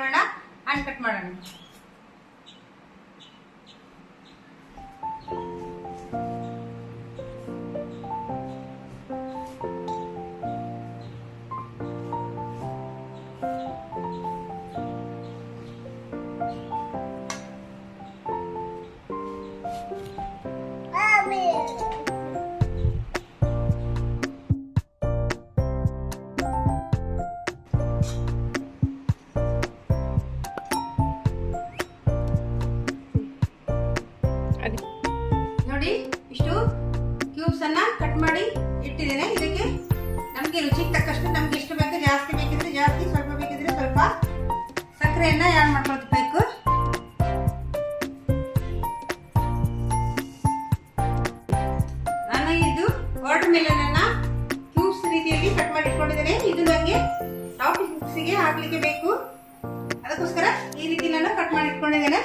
ನೋಡೋಣ. ಹಣ್ಣು ಕಟ್ ಮಾಡೋಣ. ನೋಡಿ, ಇಷ್ಟು ಕ್ಯೂಬ್ಸ್ ಅನ್ನ ಕಟ್ ಮಾಡಿ ಇಟ್ಟಿದ್ದೇನೆ. ಇದಕ್ಕೆ ನಮಗೆ ರುಚಿಗೆ ತಕ್ಕಷ್ಟು, ನಮ್ಗೆ ಎಷ್ಟು ಬೇಕು, ಜಾಸ್ತಿ ಬೇಕಿದ್ರೆ ಜಾಸ್ತಿ, ಸ್ವಲ್ಪ ಬೇಕಿದ್ರೆ ಸ್ವಲ್ಪ ಸಕ್ಕರೆಯನ್ನ ಆ್ಯಡ್ ಮಾಡ್ಕೊಳ್ಬೇಕು. ನಾನು ಇದು ವಾಟರ್ ಮೆಲನ್ ಅನ್ನ ಕ್ಯೂಬ್ಸ್ ರೀತಿಯಲ್ಲಿ ಕಟ್ ಮಾಡಿ ಇಟ್ಕೊಂಡಿದ್ದೇನೆ. ಇದು ನನಗೆ ಟಾಪಿಂಗ್ಸ್ಗೆ ಹಾಕ್ಲಿಕ್ಕೆ ಬೇಕು, ಅದಕ್ಕೋಸ್ಕರ ಈ ರೀತಿ ನಾನು ಕಟ್ ಮಾಡಿ ಇಟ್ಕೊಂಡಿದ್ದೇನೆ.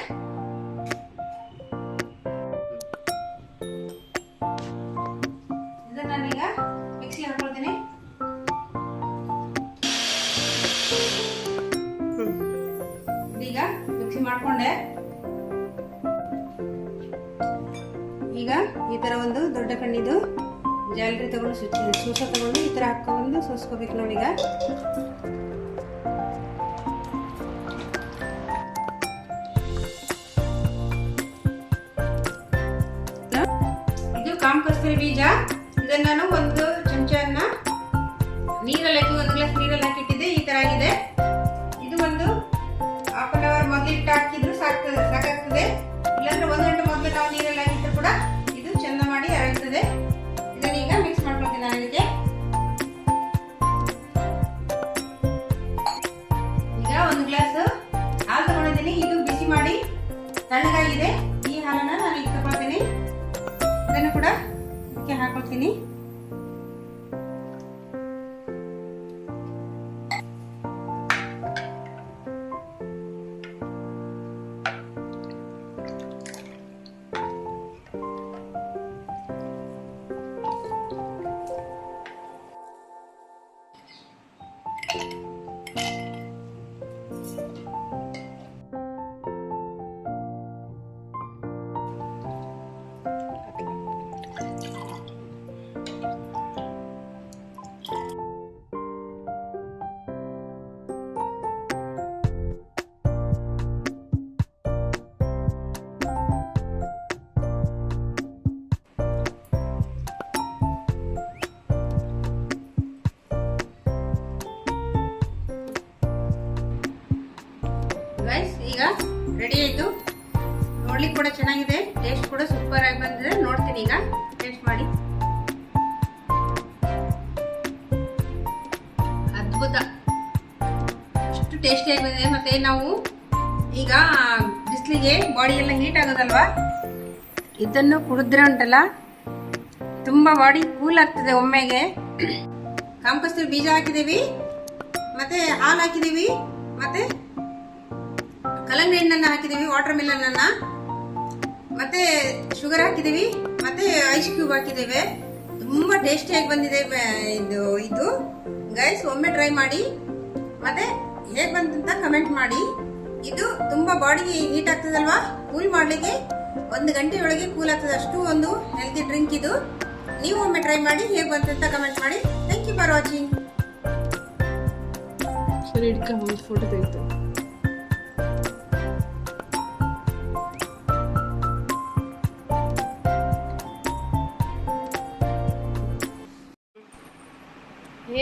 ನಾನೀಗ ಮಿಕ್ಸಿ ಹಾಕೊಳ್ತೇನೆ. ಈಗ ಮಿಕ್ಸಿ ಮಾಡ್ಕೊಂಡೆ. ಈಗ ಈ ತರ ಒಂದು ದೊಡ್ಡ ಕಣ್ಣಿದು ಜಾಲರಿ ತಗೊಂಡು ಸೂಸ ತಗೊಂಡು ಈ ತರ ಹಾಕೊಂಡು ಸೋಸ್ಕೋಬೇಕು ನೋಡಿ. ಈಗ ಇದು ಕಾಮಕಸ್ತೂರಿ ಬೀಜ. ಇದನ್ನ ನಾನು ಒಂದು ಚಮಚನ್ನ ನೀರಲ್ಲಿ ಹಾಕಿ, ಒಂದು ಗ್ಲಾಸ್ ನೀರಲ್ಲಿ ಹಾಕಿಟ್ಟಿದ್ದೆ. ಈ ತರ ಆಗಿದೆ. ಇದು ಒಂದು ಹಾಫ್ ಅನ್ ಅವರ್ ಮೊದಲಿಟ್ಟು ಹಾಕಿದ್ರು ಸಾಕಾಗ್ತದೆ. ಇಲ್ಲಾಂದ್ರೆ 1 ಗಂಟೆ ಮೊದಲು ನಾವು ನೀರಲ್ಲಿ ಹಾಕಿದ್ರು ಕೂಡ ಇದು ಚಂದ ಮಾಡಿ ಅರಳ್ತದೆ. ಇದನ್ನ ಈಗ ಮಿಕ್ಸ್ ಮಾಡ್ಕೊಳ್ತೀನಿ ನಾನು ಇದಕ್ಕೆ. ಈಗ ಒಂದು ಗ್ಲಾಸ್ ಹಾಲು ತಗೊಂಡಿದ್ದೀನಿ. ಇದು ಬಿಸಿ ಮಾಡಿ ತಣ್ಣಗಾಗಿದೆ. ಈ ಹಾಲನ್ನ ನಾನು ಈಗ ತಗೊಳ್ತೀನಿ. ಇದನ್ನು ಕೂಡ ಇದಕ್ಕೆ ಹಾಕೊಳ್ತೀನಿ. ಈಗ ರೆಡಿ ಆಯ್ತು. ನೋಡ್ಲಿಕ್ಕೆ ಕೂಡ ಚೆನ್ನಾಗಿದೆ, ಟೇಸ್ಟ್ ಕೂಡ ಸೂಪರ್ ಆಗಿ ಬಂದಿದೆ. ನೋಡ್ತೀನಿ ಈಗ ಟೇಸ್ಟ್ ಮಾಡಿ. ಅದ್ಭುತ, ಅಷ್ಟು ಟೇಸ್ಟಿಯಾಗಿ ಬಂದಿದೆ. ಮತ್ತೆ ನಾವು ಈಗ ಬಿಸಿಲಿಗೆ ಬಾಡಿ ಎಲ್ಲ ಹೀಟ್ ಆಗೋದಲ್ವಾ, ಇದನ್ನು ಕುಡಿದ್ರೆ ಉಂಟಲ್ಲ ತುಂಬಾ ಬಾಡಿ ಕೂಲ್ ಆಗ್ತದೆ ಒಮ್ಮೆಗೆ. ಕಾಮಕಸ್ತೂರಿ ಬೀಜ ಹಾಕಿದೀವಿ, ಮತ್ತೆ ಹಾಲು ಹಾಕಿದೀವಿ, ಮತ್ತೆ ಕಲ್ಲಂಗಡಿ ಹಣ್ಣನ್ನ ಹಾಕಿದೀವಿ, ವಾಟರ್ ಮೆಲನ್ ಅನ್ನ, ಮತ್ತೆ ಶುಗರ್ ಹಾಕಿದೀವಿ, ಮತ್ತೆ ಐಸ್ ಕ್ಯೂಬ್ ಹಾಕಿದ್ದೇವೆ. ತುಂಬಾ ಟೇಸ್ಟಿಯಾಗಿ ಬಂದಿದೆ ಇದು ಗೈಸ್. ಒಮ್ಮೆ ಟ್ರೈ ಮಾಡಿ, ಮತ್ತೆ ಹೇಗೆ ಬಂತಂತ ಕಮೆಂಟ್ ಮಾಡಿ. ಇದು ತುಂಬಾ ಬಾಡಿಗೆ ಹೀಟ್ ಆಗ್ತದಲ್ವಾ, ಕೂಲ್ ಮಾಡ್ಲಿಕ್ಕೆ 1 ಗಂಟೆಯೊಳಗೆ ಕೂಲ್ ಆಗ್ತದೆ. ಅಷ್ಟು ಒಂದು ಹೆಲ್ತಿ ಡ್ರಿಂಕ್ ಇದು. ನೀವು ಒಮ್ಮೆ ಟ್ರೈ ಮಾಡಿ, ಹೇಗೆ ಬಂತಂತ ಕಮೆಂಟ್ ಮಾಡಿ. Thank you for watching. ಸರಿ, ಫೋಟೋ ತೆಗಿತು.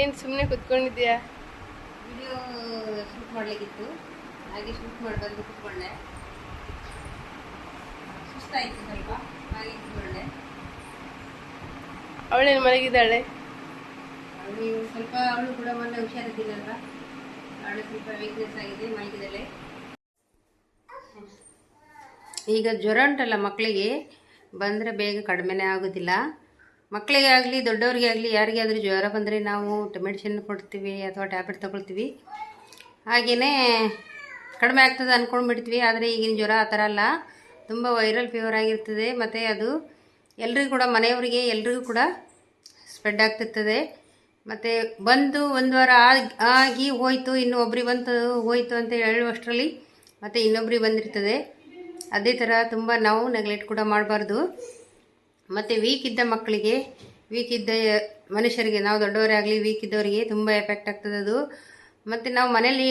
ಏನ್ ಸುಮ್ಮನೆ ಕುತ್ಕೊಂಡಿದ್ಯಾ? ವಿಡಿಯೋ ಶೂಟ್ ಮಾಡ್ಲಿಕ್ಕಿತ್ತು, ಹಾಗೆ ಶೂಟ್ ಮಾಡಿ ಬಂದು ಕುತ್ಕೊಂಡೆ. ಸುಸ್ತಾಯ್ತು ಸ್ವಲ್ಪ, ಹಾಗೆ ಕುತ್ಕೊಂಡೆ. ಅವಳೇನು ಮಲಗಿದ್ದಾಳೆ? ಅವಳು ಕೂಡ ಮೊನ್ನೆ ಹುಷಾರಿದ್ದಿಲ್ಲಲ್ವ, ಅವಳು ಸ್ವಲ್ಪ ವೀಕ್ನೆಸ್ ಆಗಿದೆ, ಮಲಗಿದ್ದಾಳೆ. ಈಗ ಜ್ವರ ಉಂಟಲ್ಲ ಮಕ್ಕಳಿಗೆ, ಬಂದರೆ ಬೇಗ ಕಡಿಮೆನೇ ಆಗೋದಿಲ್ಲ. ಮಕ್ಕಳಿಗೆ ಆಗಲಿ ದೊಡ್ಡವರಿಗೆ ಆಗಲಿ ಯಾರಿಗೆ ಆದರೂ ಜ್ವರ ಬಂದರೆ ನಾವು ಮೆಡಿಸಿನ್ ಕೊಡ್ತೀವಿ ಅಥವಾ ಟ್ಯಾಬ್ಲೆಟ್ ತಗೊಳ್ತೀವಿ. ಹಾಗೆಯೇ ಕಡಿಮೆ ಆಗ್ತದೆ ಅಂದ್ಕೊಂಡು ಬಿಡ್ತೀವಿ. ಆದರೆ ಈಗಿನ ಜ್ವರ ಆ ಥರ ಅಲ್ಲ, ತುಂಬ ವೈರಲ್ ಫೀವರ್ ಆಗಿರ್ತದೆ. ಮತ್ತು ಅದು ಎಲ್ರಿಗೂ ಕೂಡ, ಮನೆಯವರಿಗೆ ಎಲ್ರಿಗೂ ಕೂಡ ಸ್ಪ್ರೆಡ್ ಆಗ್ತಿರ್ತದೆ. ಮತ್ತು ಬಂದು ಒಂದು ವಾರ ಆಗಿ ಹೋಯ್ತು, ಇನ್ನು ಒಬ್ರಿಗೆ ಬಂತು ಹೋಯ್ತು ಅಂತ ಹೇಳುವಷ್ಟರಲ್ಲಿ ಮತ್ತು ಇನ್ನೊಬ್ರಿಗೆ ಬಂದಿರ್ತದೆ. ಅದೇ ಥರ ತುಂಬ ನಾವು ನೆಗ್ಲೆಕ್ಟ್ ಕೂಡ ಮಾಡಬಾರ್ದು. ಮತ್ತು ವೀಕ್ ಇದ್ದ ಮಕ್ಕಳಿಗೆ, ವೀಕ್ ಇದ್ದ ಮನುಷ್ಯರಿಗೆ, ನಾವು ದೊಡ್ಡವರೇ ಆಗಲಿ ವೀಕ್ ಇದ್ದವರಿಗೆ ತುಂಬ ಎಫೆಕ್ಟ್ ಆಗ್ತದೆ ಅದು. ಮತ್ತು ನಾವು ಮನೇಲಿ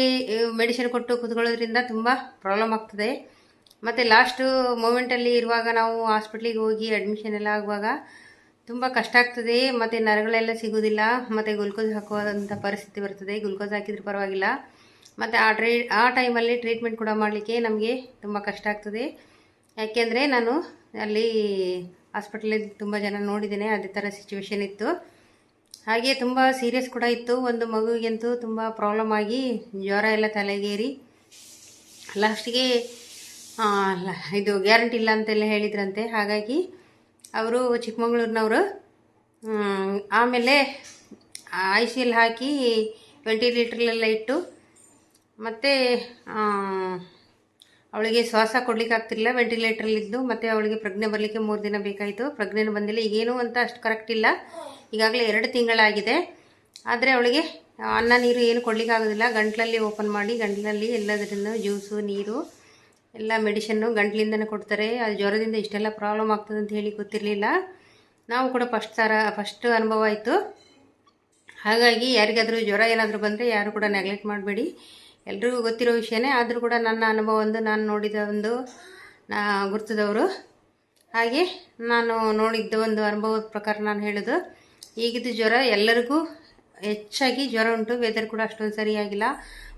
ಮೆಡಿಸಿನ್ ಕೊಟ್ಟು ಕೂತ್ಕೊಳ್ಳೋದ್ರಿಂದ ತುಂಬ ಪ್ರಾಬ್ಲಮ್ ಆಗ್ತದೆ. ಮತ್ತು ಲಾಸ್ಟು ಮೂಮೆಂಟಲ್ಲಿ ಇರುವಾಗ ನಾವು ಹಾಸ್ಪಿಟ್ಲಿಗೆ ಹೋಗಿ ಅಡ್ಮಿಷನ್ ಎಲ್ಲ ಆಗುವಾಗ ತುಂಬ ಕಷ್ಟ ಆಗ್ತದೆ. ಮತ್ತು ನರಗಳೆಲ್ಲ ಸಿಗೋದಿಲ್ಲ, ಮತ್ತು ಗ್ಲುಕೋಸ್ ಹಾಕುವಂಥ ಪರಿಸ್ಥಿತಿ ಬರ್ತದೆ. ಗ್ಲುಕೋಸ್ ಹಾಕಿದ್ರೆ ಪರವಾಗಿಲ್ಲ, ಮತ್ತು ಆ ಟೈಮಲ್ಲಿ ಟ್ರೀಟ್ಮೆಂಟ್ ಕೂಡ ಮಾಡಲಿಕ್ಕೆ ನಮಗೆ ತುಂಬ ಕಷ್ಟ ಆಗ್ತದೆ. ಯಾಕೆಂದರೆ ನಾನು ಅಲ್ಲಿ ಹಾಸ್ಪಿಟಲಲ್ಲಿ ತುಂಬ ಜನ ನೋಡಿದ್ದೇನೆ, ಅದೇ ಥರ ಸಿಚುವೇಶನ್ ಇತ್ತು. ಹಾಗೆ ತುಂಬ ಸೀರಿಯಸ್ ಕೂಡ ಇತ್ತು. ಒಂದು ಮಗುವಿಗಂತೂ ತುಂಬ ಪ್ರಾಬ್ಲಮ್ ಆಗಿ ಜ್ವರ ಎಲ್ಲ ತಲೆಗೇರಿ ಲಾಸ್ಟಿಗೆ ಇದು ಗ್ಯಾರಂಟಿ ಇಲ್ಲ ಅಂತೆಲ್ಲ ಹೇಳಿದ್ರಂತೆ. ಹಾಗಾಗಿ ಅವರು ಚಿಕ್ಕಮಗಳೂರಿನವರು ಆಮೇಲೆ ICU ಹಾಕಿ ವೆಂಟಿಲೇಟ್ರಲ್ಲೆಲ್ಲ ಇಟ್ಟು, ಮತ್ತು ಅವಳಿಗೆ ಶ್ವಾಸ ಕೊಡ್ಲಿಕ್ಕೆ ಆಗ್ತಿರಲಿಲ್ಲ, ವೆಂಟಿಲೇಟ್ರಲ್ಲಿದ್ದು. ಮತ್ತು ಅವಳಿಗೆ ಪ್ರಜ್ಞೆ ಬರಲಿಕ್ಕೆ 3 ದಿನ ಬೇಕಾಯಿತು. ಪ್ರಜ್ಞೆನೂ ಬಂದಿಲ್ಲ. ಈಗೇನು ಅಂತ ಅಷ್ಟು ಕರೆಕ್ಟ್ ಇಲ್ಲ, ಈಗಾಗಲೇ 2 ತಿಂಗಳಾಗಿದೆ. ಆದರೆ ಅವಳಿಗೆ ಅನ್ನ ನೀರು ಏನು ಕೊಡಲಿಕ್ಕಾಗೋದಿಲ್ಲ. ಗಂಟ್ಲಲ್ಲಿ ಓಪನ್ ಮಾಡಿ ಗಂಟ್ಲಲ್ಲಿ ಎಲ್ಲದರಿಂದ ಜ್ಯೂಸು, ನೀರು ಎಲ್ಲ ಮೆಡಿಷನ್ನು ಗಂಟ್ಲಿಂದನೇ ಕೊಡ್ತಾರೆ. ಅದು ಜ್ವರದಿಂದ ಇಷ್ಟೆಲ್ಲ ಪ್ರಾಬ್ಲಮ್ ಆಗ್ತದೆ ಅಂತ ಹೇಳಿ ಗೊತ್ತಿರಲಿಲ್ಲ. ನಾವು ಕೂಡ ಫಸ್ಟ್ ಅನುಭವ ಆಯಿತು. ಹಾಗಾಗಿ ಯಾರಿಗಾದರೂ ಜ್ವರ ಏನಾದರೂ ಬಂದರೆ ಯಾರು ಕೂಡ ನೆಗ್ಲೆಕ್ಟ್ ಮಾಡಬೇಡಿ. ಎಲ್ರಿಗೂ ಗೊತ್ತಿರೋ ವಿಷಯನೇ, ಆದರೂ ಕೂಡ ನನ್ನ ಅನುಭವ ಒಂದು, ನಾನು ನೋಡಿದ ಒಂದು ಗುರ್ತದವರು, ಹಾಗೆ ನಾನು ನೋಡಿದ್ದ ಒಂದು ಅನುಭವದ ಪ್ರಕಾರ ನಾನು ಹೇಳೋದು. ಈಗಿದ್ದು ಜ್ವರ ಎಲ್ಲರಿಗೂ ಹೆಚ್ಚಾಗಿ ಜ್ವರ ಉಂಟು. ವೆದರ್ ಕೂಡ ಅಷ್ಟೊಂದು ಸರಿಯಾಗಿಲ್ಲ.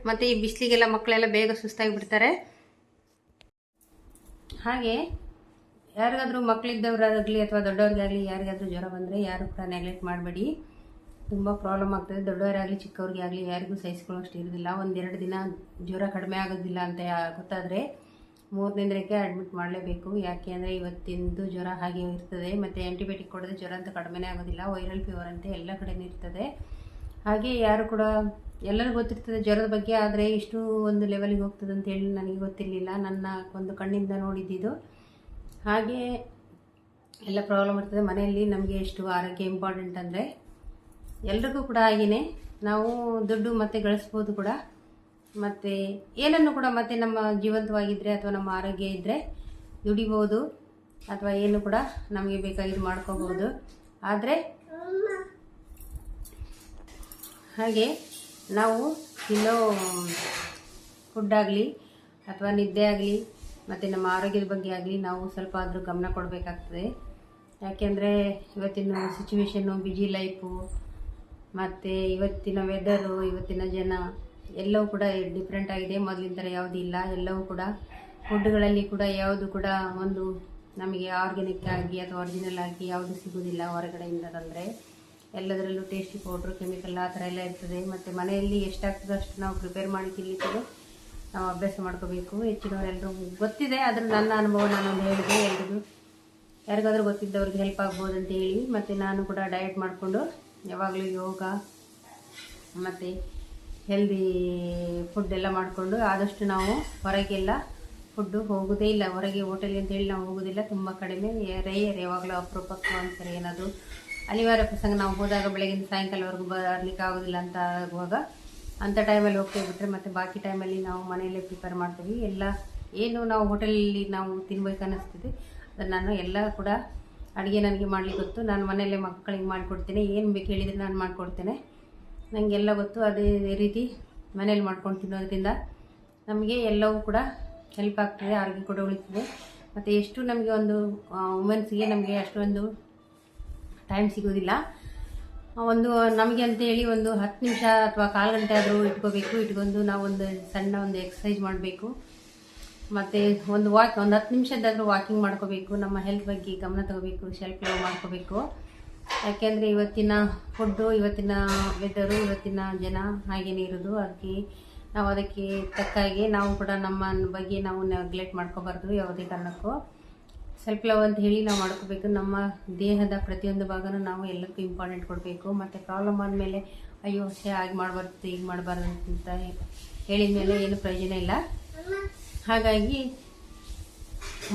ಮತ್ತು ಈ ಬಿಸಿಲಿಗೆಲ್ಲ ಮಕ್ಕಳೆಲ್ಲ ಬೇಗ ಸುಸ್ತಾಗಿ ಬಿಡ್ತಾರೆ. ಹಾಗೆ ಯಾರಿಗಾದರೂ ಮಕ್ಕಳಿದ್ದವರಾಗಲಿ ಅಥವಾ ದೊಡ್ಡವ್ರಿಗಾಗಲಿ ಯಾರಿಗಾದರೂ ಜ್ವರ ಬಂದರೆ ಯಾರು ಕೂಡ ನೆಗ್ಲೆಕ್ಟ್ ಮಾಡಬೇಡಿ. ತುಂಬ ಪ್ರಾಬ್ಲಮ್ ಆಗ್ತದೆ. ದೊಡ್ಡವರಾಗಲಿ ಚಿಕ್ಕವ್ರಿಗೆ ಆಗಲಿ ಯಾರಿಗೂ ಸಹಿಸ್ಕೊಳ್ಳೋಷ್ಟು ಇರೋದಿಲ್ಲ. 1-2 ದಿನ ಜ್ವರ ಕಡಿಮೆ ಆಗೋದಿಲ್ಲ ಅಂತ ಗೊತ್ತಾದರೆ 3ನೇ ದಿನಕ್ಕೆ ಅಡ್ಮಿಟ್ ಮಾಡಲೇಬೇಕು. ಯಾಕೆ ಅಂದರೆ ಇವತ್ತಿಂದು ಜ್ವರ ಹಾಗೆ ಇರ್ತದೆ. ಮತ್ತು ಆ್ಯಂಟಿಬಯೋಟಿಕ್ ಕೊಡೋದು ಜ್ವರ ಅಂತ ಕಡಿಮೆನೇ ಆಗೋದಿಲ್ಲ. ವೈರಲ್ ಫೀವರ್ ಅಂತ ಎಲ್ಲ ಕಡೆಯೂ ಇರ್ತದೆ. ಹಾಗೆ ಯಾರು ಕೂಡ ಎಲ್ಲರಿಗೂ ಗೊತ್ತಿರ್ತದೆ ಜ್ವರದ ಬಗ್ಗೆ, ಆದರೆ ಇಷ್ಟು ಒಂದು ಲೆವೆಲಿಗೆ ಹೋಗ್ತದೆ ಅಂತೇಳಿ ನನಗೆ ಗೊತ್ತಿರಲಿಲ್ಲ. ನನ್ನ ಒಂದು ಕಣ್ಣಿಂದ ನೋಡಿದ್ದಿದ್ದು. ಹಾಗೆ ಎಲ್ಲ ಪ್ರಾಬ್ಲಮ್ ಇರ್ತದೆ ಮನೆಯಲ್ಲಿ. ನಮಗೆ ಎಷ್ಟು ಆರೋಗ್ಯ ಇಂಪಾರ್ಟೆಂಟ್ ಅಂದರೆ ಎಲ್ರಿಗೂ ಕೂಡ ಹಾಗೆಯೇ ನಾವು ದುಡ್ಡು ಮತ್ತು ಗಳಿಸ್ಬೋದು ಕೂಡ, ಮತ್ತು ಏನನ್ನು ಕೂಡ ಮತ್ತು ನಮ್ಮ ಜೀವಂತವಾಗಿದ್ದರೆ ಅಥವಾ ನಮ್ಮ ಆರೋಗ್ಯ ಇದ್ದರೆ ದುಡಿಬೋದು, ಅಥವಾ ಏನು ಕೂಡ ನಮಗೆ ಬೇಕಾಗಿದ್ದು ಮಾಡ್ಕೋಬೋದು. ಆದರೆ ಹಾಗೆ ನಾವು ತಿನ್ನೋ ಫುಡ್ಡಾಗಲಿ ಅಥವಾ ನಿದ್ದೆ ಆಗಲಿ ಮತ್ತು ನಮ್ಮ ಆರೋಗ್ಯದ ಬಗ್ಗೆ ಆಗಲಿ ನಾವು ಸ್ವಲ್ಪ ಆದರೂ ಗಮನ ಕೊಡಬೇಕಾಗ್ತದೆ. ಯಾಕೆಂದರೆ ಇವತ್ತಿನ ಸಿಚುವೇಶನ್ನು, ಬಿಜಿ ಲೈಫು, ಮತ್ತು ಇವತ್ತಿನ ವೆದರು, ಇವತ್ತಿನ ಜನ ಎಲ್ಲವೂ ಕೂಡ ಡಿಫ್ರೆಂಟ್ ಆಗಿದೆ. ಮೊದಲಿನ ಥರ ಯಾವುದೂ ಇಲ್ಲ. ಎಲ್ಲವೂ ಕೂಡ ಫುಡ್ಗಳಲ್ಲಿ ಕೂಡ ಯಾವುದು ಕೂಡ ಒಂದು ನಮಗೆ ಆರ್ಗ್ಯಾನಿಕ್ ಆಗಿ ಅಥವಾ ಒರಿಜಿನಲ್ ಆಗಿ ಯಾವುದು ಸಿಗೋದಿಲ್ಲ ಹೊರಗಡೆಯಿಂದ ತಂದರೆ. ಎಲ್ಲದರಲ್ಲೂ ಟೇಸ್ಟಿ ಪೌಡ್ರು, ಕೆಮಿಕಲ್ ಆ ಥರ ಎಲ್ಲ ಇರ್ತದೆ. ಮತ್ತು ಮನೆಯಲ್ಲಿ ಎಷ್ಟಾಗ್ತದೋ ಅಷ್ಟು ನಾವು ಪ್ರಿಪೇರ್ ಮಾಡಿ ತಿನ್ನಲಿಕ್ಕೆ ನಾವು ಅಭ್ಯಾಸ ಮಾಡ್ಕೋಬೇಕು. ಹೆಚ್ಚಿನವರೆಲ್ಲರೂ ಗೊತ್ತಿದೆ, ಆದರೂ ನನ್ನ ಅನುಭವ ನಾನೊಂದು ಹೇಳಿದೆ. ಎಲ್ರಿಗೂ ಯಾರಿಗಾದ್ರೂ ಗೊತ್ತಿದ್ದವ್ರಿಗೆ ಹೆಲ್ಪ್ ಆಗ್ಬೋದು ಅಂತ ಹೇಳಿ. ಮತ್ತು ನಾನು ಕೂಡ ಡಯಟ್ ಮಾಡಿಕೊಂಡು ಯಾವಾಗಲೂ ಯೋಗ ಮತ್ತು ಹೆಲ್ದಿ ಫುಡ್ ಎಲ್ಲ ಮಾಡಿಕೊಂಡು ಆದಷ್ಟು ನಾವು ಹೊರಗೆಲ್ಲ ಫುಡ್ಡು ಹೋಗೋದೇ ಇಲ್ಲ. ಹೊರಗೆ ಹೋಟೆಲ್ ಅಂತೇಳಿ ನಾವು ಹೋಗೋದಿಲ್ಲ, ತುಂಬ ಕಡಿಮೆ, ರೇರ್, ಯಾವಾಗಲೂ ಅಪರೂಪಕ್ಕೆ ಒಂದ್ಸರಿ ಏನಾದರೂ ಅನಿವಾರ್ಯ ಪ್ರಸಂಗ ನಾವು ಹೋದಾಗ ಬೆಳಗಿನ ಸಾಯಂಕಾಲವರೆಗೂ ಬರಲಿಕ್ಕೆ ಆಗೋದಿಲ್ಲ ಅಂತ ಆಗುವಾಗ ಅಂಥ ಟೈಮಲ್ಲಿ ಹೋಗ್ತೇವೆ ಬಿಟ್ಟರೆ, ಮತ್ತು ಬಾಕಿ ಟೈಮಲ್ಲಿ ನಾವು ಮನೆಯಲ್ಲೇ ಪ್ರಿಪೇರ್ ಮಾಡ್ತೀವಿ. ಎಲ್ಲ ಏನು ನಾವು ಹೋಟೆಲಲ್ಲಿ ನಾವು ತಿನ್ಬೇಕು ಅನ್ನಿಸ್ತಿದೆ ಅದನ್ನು ನಾನು ಎಲ್ಲ ಕೂಡ ಅಡುಗೆ ನನಗೆ ಮಾಡಲಿಕ್ಕೆ ಗೊತ್ತು. ನಾನು ಮನೆಯಲ್ಲೇ ಮಕ್ಕಳಿಗೆ ಮಾಡಿಕೊಡ್ತೇನೆ. ಏನು ಬೇಕು ಹೇಳಿದರೆ ನಾನು ಮಾಡಿಕೊಡ್ತೇನೆ. ನನಗೆಲ್ಲ ಗೊತ್ತು. ಅದೇ ರೀತಿ ಮನೇಲಿ ಮಾಡ್ಕೊಂಡು ತಿನ್ನೋದ್ರಿಂದ ನಮಗೆ ಎಲ್ಲವೂ ಕೂಡ ಹೆಲ್ಪ್ ಆಗ್ತದೆ, ಆರೋಗ್ಯ ಕೂಡ ಉಳಿತದೆ. ಮತ್ತು ಎಷ್ಟು ನಮಗೆ ಒಂದು ವುಮೆನ್ಸ್ಗೆ ನಮಗೆ ಅಷ್ಟೊಂದು ಟೈಮ್ ಸಿಗೋದಿಲ್ಲ. ಒಂದು ನಮಗೆ ಅಂತೇಳಿ ಒಂದು 10 ನಿಮಿಷ ಅಥವಾ 1/4 ಗಂಟೆ ಆದರೂ ಇಟ್ಕೊಂಡು ನಾವೊಂದು ಸಣ್ಣ ಒಂದು ಎಕ್ಸಸೈಸ್ ಮಾಡಬೇಕು. ಮತ್ತು ಒಂದು 10 ನಿಮಿಷದ್ದಾದರೂ ವಾಕಿಂಗ್ ಮಾಡ್ಕೋಬೇಕು. ನಮ್ಮ ಹೆಲ್ತ್ ಬಗ್ಗೆ ಗಮನ ತಗೋಬೇಕು, ಸೆಲ್ಫ್ ಲವ್ ಮಾಡ್ಕೋಬೇಕು. ಯಾಕೆಂದರೆ ಇವತ್ತಿನ ಫುಡ್ಡು, ಇವತ್ತಿನ ವೆದರು, ಇವತ್ತಿನ ಜನ ಹಾಗೇನೇ ಇರೋದು. ಅದಕ್ಕೆ ತಕ್ಕಾಗೆ ನಾವು ಕೂಡ ನಮ್ಮ ಬಗ್ಗೆ ನಾವು ನೆಗ್ಲೆಕ್ಟ್ ಮಾಡ್ಕೋಬಾರ್ದು ಯಾವುದೇ ಕಾರಣಕ್ಕೂ. ಸೆಲ್ಫ್ ಲವ್ ಅಂತ ಹೇಳಿ ನಾವು ಮಾಡ್ಕೋಬೇಕು. ನಮ್ಮ ದೇಹದ ಪ್ರತಿಯೊಂದು ಭಾಗನೂ ನಾವು ಎಲ್ಲಕ್ಕೂ ಇಂಪಾರ್ಟೆಂಟ್ ಕೊಡಬೇಕು. ಮತ್ತು ಪ್ರಾಬ್ಲಮ್ ಆದಮೇಲೆ ಅಯ್ಯೋ ಹಾಗೆ ಮಾಡಬಾರ್ದು ಹೀಗೆ ಮಾಡಬಾರ್ದು ಅಂತ ಹೇಳಿದ ಮೇಲೆ ಏನು ಪ್ರಯೋಜನ ಇಲ್ಲ. ಹಾಗಾಗಿ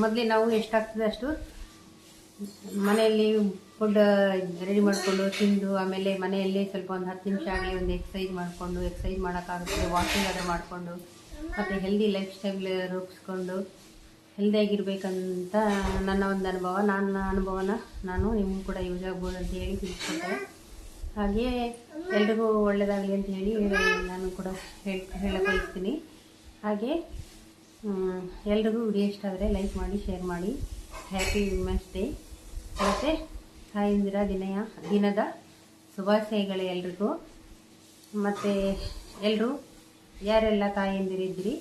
ಮೊದಲೇ ನಾವು ಎಷ್ಟಾಗ್ತದೆ ಅಷ್ಟು ಮನೆಯಲ್ಲಿ ಫುಡ್ ರೆಡಿ ಮಾಡಿಕೊಂಡು ತಿಂದು ಆಮೇಲೆ ಮನೆಯಲ್ಲೇ ಸ್ವಲ್ಪ ಒಂದು 10 ನಿಮಿಷ ಆಗಲಿ ಒಂದು ಎಕ್ಸಸೈಸ್ ಮಾಡೋಕ್ಕಾಗುತ್ತೆ, ವಾಕಿಂಗ್ ಆದರೂ ಮಾಡಿಕೊಂಡು ಮತ್ತು ಹೆಲ್ದಿ ಲೈಫ್ ಸ್ಟೈಲ್ ರೂಪಿಸ್ಕೊಂಡು ಹೆಲ್ದಿಯಾಗಿರ್ಬೇಕಂತ ನನ್ನ ಒಂದು ಅನುಭವ. ನನ್ನ ಅನುಭವನ ನಾನು ನಿಮಗೂ ಕೂಡ ಯೂಸ್ ಆಗ್ಬೋದು ಅಂತ ಹೇಳಿ ತಿಳಿಸ್ಕೊಟ್ಟೆ. ಹಾಗೆಯೇ ಎಲ್ರಿಗೂ ಒಳ್ಳೆಯದಾಗಲಿ ಅಂತ ಹೇಳಿ ನಾನು ಕೂಡ ಹೇಳಕ್ಕೆ ಬಯಸ್ತೀನಿ. ಹಾಗೆ ಎಲ್ರಿಗೂ ವಿಡಿಯೋ ಇಷ್ಟ ಆದರೆ ಲೈಕ್ ಮಾಡಿ, ಶೇರ್ ಮಾಡಿ. ಹ್ಯಾಪಿ ವಿಮೆನ್ಸ್ ಡೇ ಮತ್ತು ತಾಯಂದಿರ ದಿನದ ಶುಭಾಶಯಗಳು ಎಲ್ರಿಗೂ. ಮತ್ತು ಎಲ್ಲರೂ ಯಾರೆಲ್ಲ ತಾಯಂದಿರಿದ್ದೀರಿ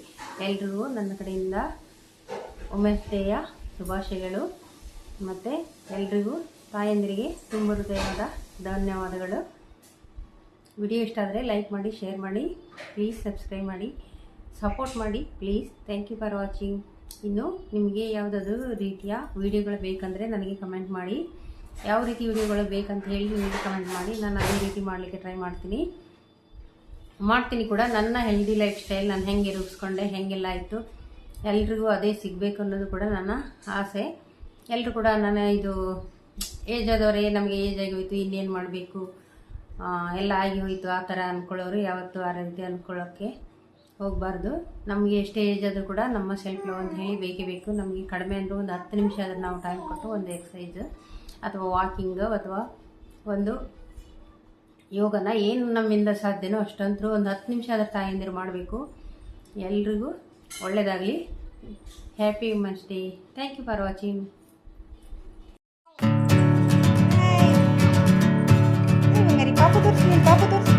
ಎಲ್ರಿಗೂ ನನ್ನ ಕಡೆಯಿಂದ ವುಮೆನ್ಸ್ ಡೇಯ ಶುಭಾಶಯಗಳು. ಮತ್ತು ಎಲ್ರಿಗೂ ತಾಯಂದಿರಿಗೆ ತುಂಬ ಹೃದಯವಾದ ಧನ್ಯವಾದಗಳು. ವಿಡಿಯೋ ಇಷ್ಟ ಆದರೆ ಲೈಕ್ ಮಾಡಿ, ಶೇರ್ ಮಾಡಿ, ಪ್ಲೀಸ್ ಸಬ್ಸ್ಕ್ರೈಬ್ ಮಾಡಿ, ಸಪೋರ್ಟ್ ಮಾಡಿ please. Thank you for watching. ಇನ್ನು ನಿಮಗೆ ಯಾವುದಾದ್ರೂ ರೀತಿಯ ವಿಡಿಯೋಗಳು ಬೇಕಂದರೆ ನನಗೆ ಕಮೆಂಟ್ ಮಾಡಿ. ಯಾವ ರೀತಿ ವಿಡಿಯೋಗಳು ಬೇಕಂತ ಹೇಳಿ ನಿಮಗೆ ಕಮೆಂಟ್ ಮಾಡಿ, ನಾನು ಅದೇ ರೀತಿ ಮಾಡಲಿಕ್ಕೆ ಟ್ರೈ ಮಾಡ್ತೀನಿ ಕೂಡ. ನನ್ನ ಹೆಲ್ದಿ ಲೈಫ್ ಸ್ಟೈಲ್ ನಾನು ಹೆಂಗೆ ರೂಪಿಸ್ಕೊಂಡೆ, ಹೆಂಗೆಲ್ಲ ಆಯಿತು, ಎಲ್ರಿಗೂ ಅದೇ ಸಿಗಬೇಕು ಅನ್ನೋದು ಕೂಡ ನನ್ನ ಆಸೆ. ಎಲ್ಲರೂ ಕೂಡ ನಾನು ಇದು ಏಜ್ ಆದವರೇ, ನಮಗೆ ಏಜ್ ಆಗಿ ಹೋಯಿತು ಇನ್ನೇನು ಮಾಡಬೇಕು, ಎಲ್ಲ ಆಗಿ ಹೋಯಿತು ಆ ಥರ ಅಂದ್ಕೊಳ್ಳೋರು ಯಾವತ್ತೂ ಆ ರೀತಿ ಅಂದ್ಕೊಳ್ಳೋಕ್ಕೆ ಹೋಗಬಾರ್ದು. ನಮಗೆ ಎಷ್ಟೇ ಏಜ್ ಆದರೂ ಕೂಡ ನಮ್ಮ ಸೆಲ್ಫ್ ಲವ್ ಅಂತ ಹೇಳಿ ಬೇಕೇ ಬೇಕು. ನಮಗೆ ಕಡಿಮೆ ಅಂದರೂ ಒಂದು 10 ನಿಮಿಷ ಆದರೂ ನಾವು ಟೈಮ್ ಕೊಟ್ಟು ಒಂದು ಎಕ್ಸಸೈಸ್ ಅಥವಾ ವಾಕಿಂಗ್ ಅಥವಾ ಒಂದು ಯೋಗನ ಏನು ನಮ್ಮಿಂದ ಸಾಧ್ಯನೋ ಅಷ್ಟಂತರೂ ಒಂದು 10 ನಿಮಿಷ ಆದರೂ ತಾಯಂದಿರು ಮಾಡಬೇಕು. ಎಲ್ರಿಗೂ ಒಳ್ಳೆಯದಾಗಲಿ. Happy women's day. Thank you for watching. ಪಾಪ ತೋರಿಸಿ